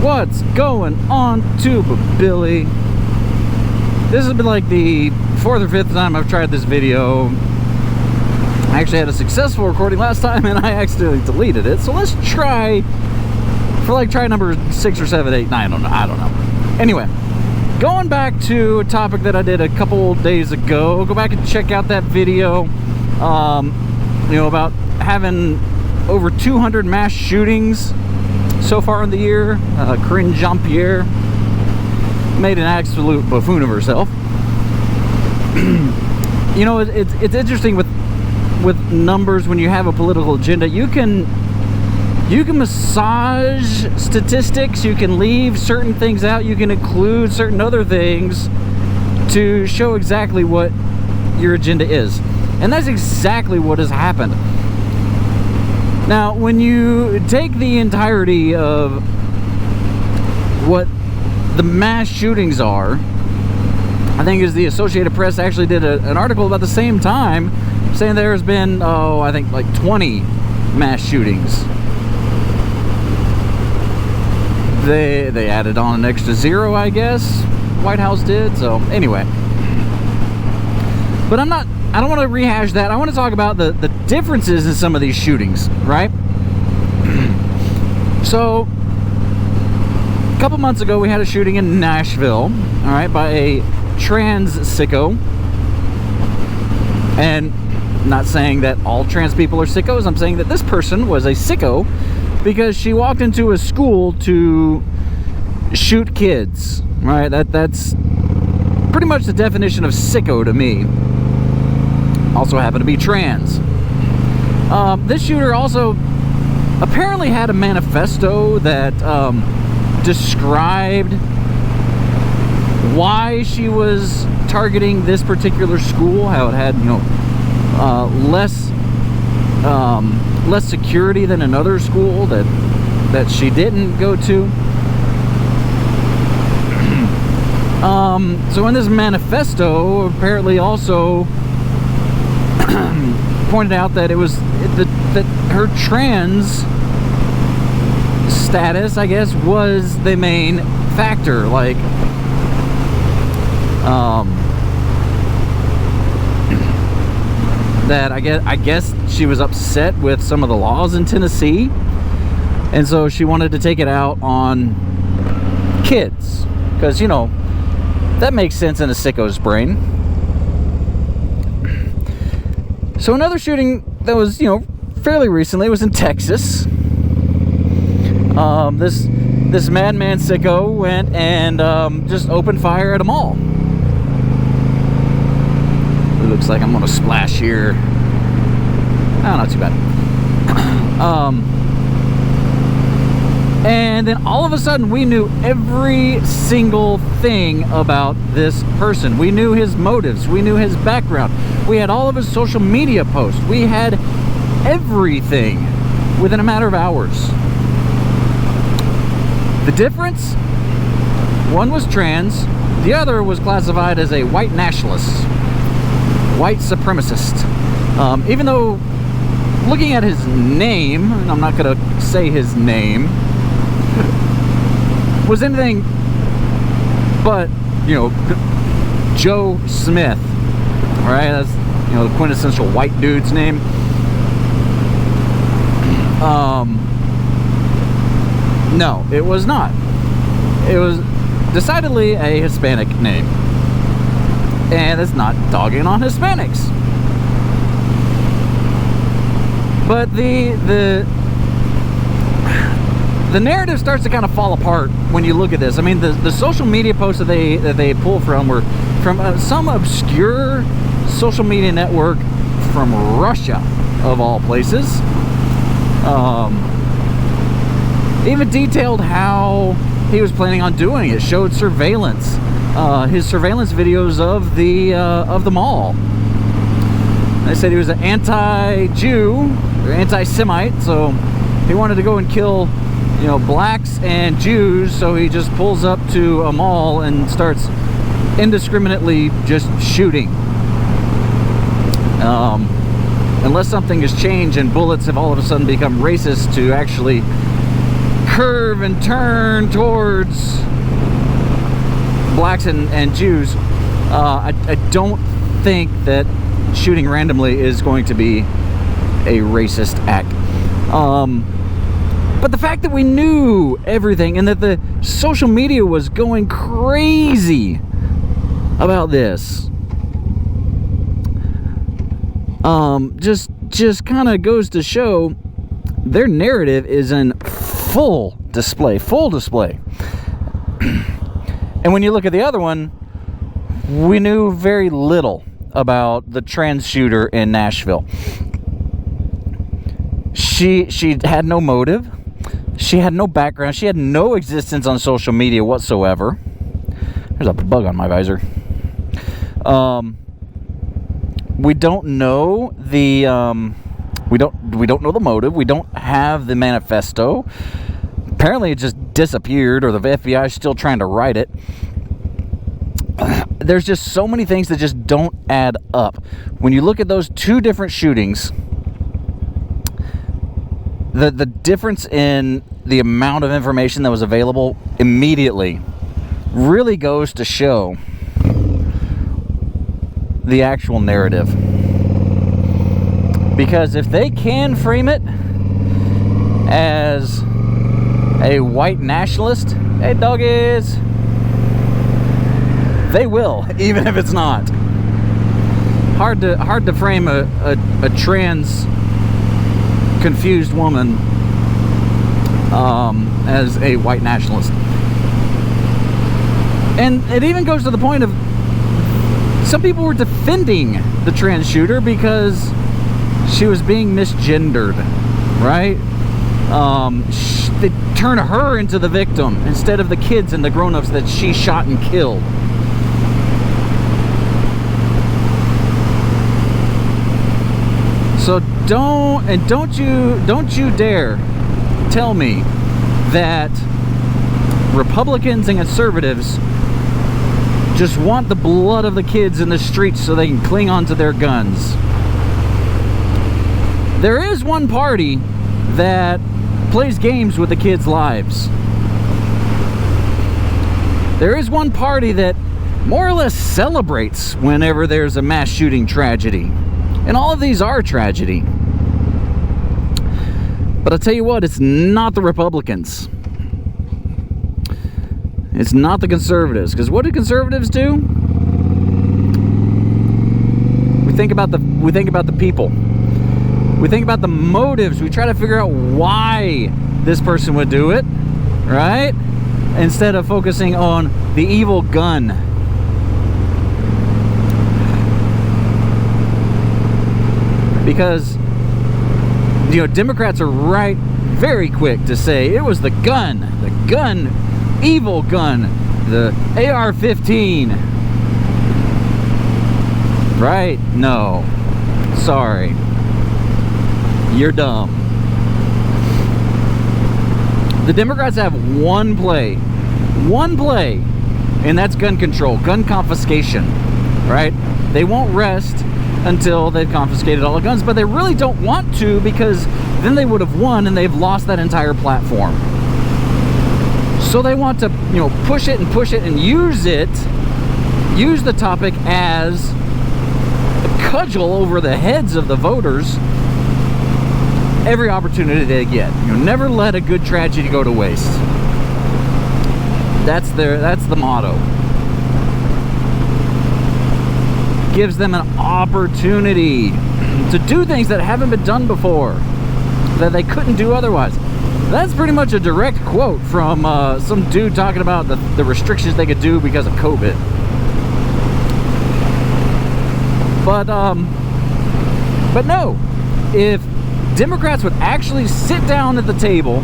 What's going on, Tuba Billy? This has been like the 4th or 5th time I've tried this video. I actually had a successful recording last time and I accidentally deleted it. So let's try for like try number 6 or 7, 8, 9. I don't know. Anyway, going back to a topic that I did a couple days ago. Go back and check out that video. You know, about having over 200 mass shootings so far in the year. Corinne Jean-Pierre made an absolute buffoon of herself. You know, it's interesting with numbers when you have a political agenda. You can massage statistics, you can leave certain things out, you can include certain other things to show exactly what your agenda is. And that's exactly what has happened. Now, when you take the entirety of what the mass shootings are, I think as the Associated Press actually did an article about the same time saying there's been, I think like 20 mass shootings. They added on an extra 0, I guess. White House did. So anyway, but I don't want to rehash that. I want to talk about the differences in some of these shootings, right? So, a couple months ago, we had a shooting in Nashville, all right, by a trans sicko. And I'm not saying that all trans people are sickos. I'm saying that this person was a sicko because she walked into a school to shoot kids, right? That's pretty much the definition of sicko to me. Also happened to be trans. This shooter also apparently had a manifesto that described why she was targeting this particular school, how it had, you know, less security than another school that she didn't go to. So in this manifesto, apparently also pointed out that it was that her trans status, I guess, was the main factor. Like, that I guess she was upset with some of the laws in Tennessee, and so she wanted to take it out on kids, because, you know, that makes sense in a sicko's brain. So another shooting that was, you know, fairly recently was in Texas. This madman sicko went and just opened fire at a mall. It looks like I'm gonna splash here. Oh, not too bad. And then all of a sudden we knew every single thing about this person. We knew his motives, we knew his background, we had all of his social media posts, we had everything within a matter of hours. The difference? One was trans, the other was classified as a white nationalist, white supremacist. Even though, looking at his name, and I'm not gonna say his name, was anything but, you know, Joe Smith, right? That's, you know, the quintessential white dude's name. No, it was not. It was decidedly a Hispanic name, and it's not dogging on Hispanics. But the narrative starts to kind of fall apart when you look at this. I mean, the social media posts that they pull from were from some obscure social media network from Russia, of all places. Even detailed how he was planning on doing it. Showed surveillance, his surveillance videos of the mall. They said he was an anti-Jew or anti-Semite, so he wanted to go and kill, you know, blacks and Jews. So he just pulls up to a mall and starts indiscriminately just shooting. Unless something has changed and bullets have all of a sudden become racist to actually curve and turn towards blacks and Jews, I don't think that shooting randomly is going to be a racist act. But the fact that we knew everything and that the social media was going crazy about this, just kind of goes to show their narrative is in full display. And when you look at the other one, we knew very little about the trans shooter in Nashville. She had no motive. She had no background. She had no existence on social media whatsoever. There's a bug on my visor. We don't know the we don't know the motive. We don't have the manifesto. Apparently it just disappeared, or the FBI is still trying to write it. There's just so many things that just don't add up. When you look at those two different shootings, the difference in the amount of information that was available immediately really goes to show the actual narrative. Because if they can frame it as a white nationalist, hey doggies, they will, even if it's not. Hard to frame a trans confused woman as a white nationalist. And it even goes to the point of some people were defending the trans shooter because she was being misgendered, right? They turn her into the victim instead of the kids and the grown-ups that she shot and killed. So don't you dare tell me that Republicans and conservatives just want the blood of the kids in the streets so they can cling on to their guns. There is one party that plays games with the kids' lives. There is one party that more or less celebrates whenever there's a mass shooting tragedy. And all of these are tragedy. But I'll tell you what, it's not the Republicans. It's not the conservatives. Because what do conservatives do? We think about the people. We think about the motives. We try to figure out why this person would do it, right? Instead of focusing on the evil gun. Because, Democrats are very quick to say it was the gun, evil gun, the AR-15. Right? No. Sorry. You're dumb. The Democrats have one play, and that's gun control, gun confiscation, right? They won't rest until they've confiscated all the guns, but they really don't want to, because then they would have won and they've lost that entire platform. So they want to, push it and use the topic as a cudgel over the heads of the voters every opportunity they get. Never let a good tragedy go to waste. That's the motto. Gives them an opportunity to do things that haven't been done before, that they couldn't do otherwise. That's pretty much a direct quote from some dude talking about the restrictions they could do because of COVID. But no, if Democrats would actually sit down at the table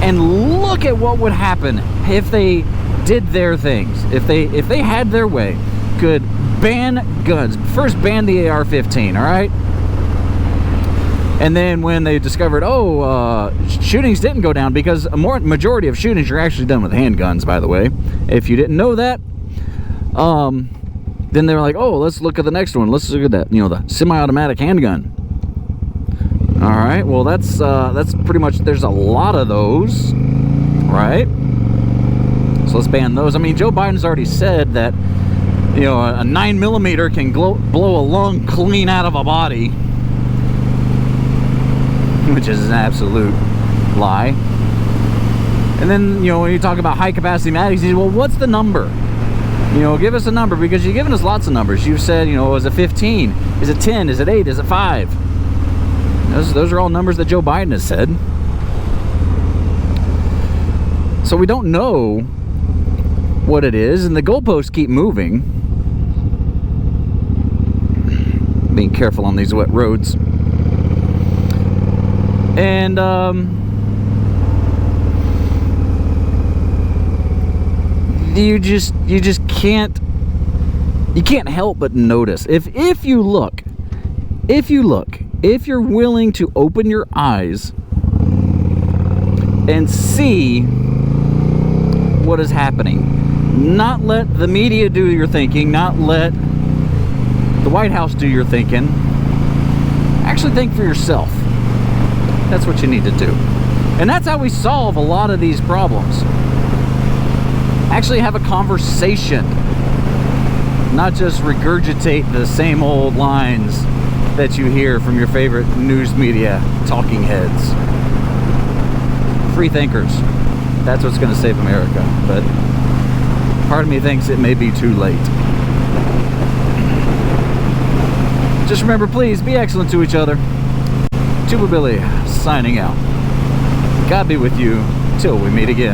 and look at what would happen if they did their things, if they had their way, could ban guns. First ban the AR-15, all right? And then when they discovered, shootings didn't go down, because a majority of shootings are actually done with handguns, by the way. If you didn't know that, then they're like, let's look at the next one. Let's look at that, the semi-automatic handgun. All right, well, that's pretty much, there's a lot of those, right? So let's ban those. I mean, Joe Biden's already said that, you know, a 9mm can blow a lung clean out of a body, which is an absolute lie. And then, you know, when you talk about high capacity magnets, you say, well, what's the number? You know, give us a number, because you've given us lots of numbers. You've said, you know, is it 15? Is it 10? Is it 8? Is it 5? Those are all numbers that Joe Biden has said. So we don't know what it is, and the goalposts keep moving. Being careful on these wet roads. And you just can't help but notice. If you're willing to open your eyes and see what is happening, not let the media do your thinking, not let the White House do your thinking, actually think for yourself. That's what you need to do. And that's how we solve a lot of these problems. Actually have a conversation, not just regurgitate the same old lines that you hear from your favorite news media talking heads. Free thinkers. That's what's going to save America. But part of me thinks it may be too late. Just remember, please be excellent to each other. Tuba Billy signing out. God be with you till we meet again.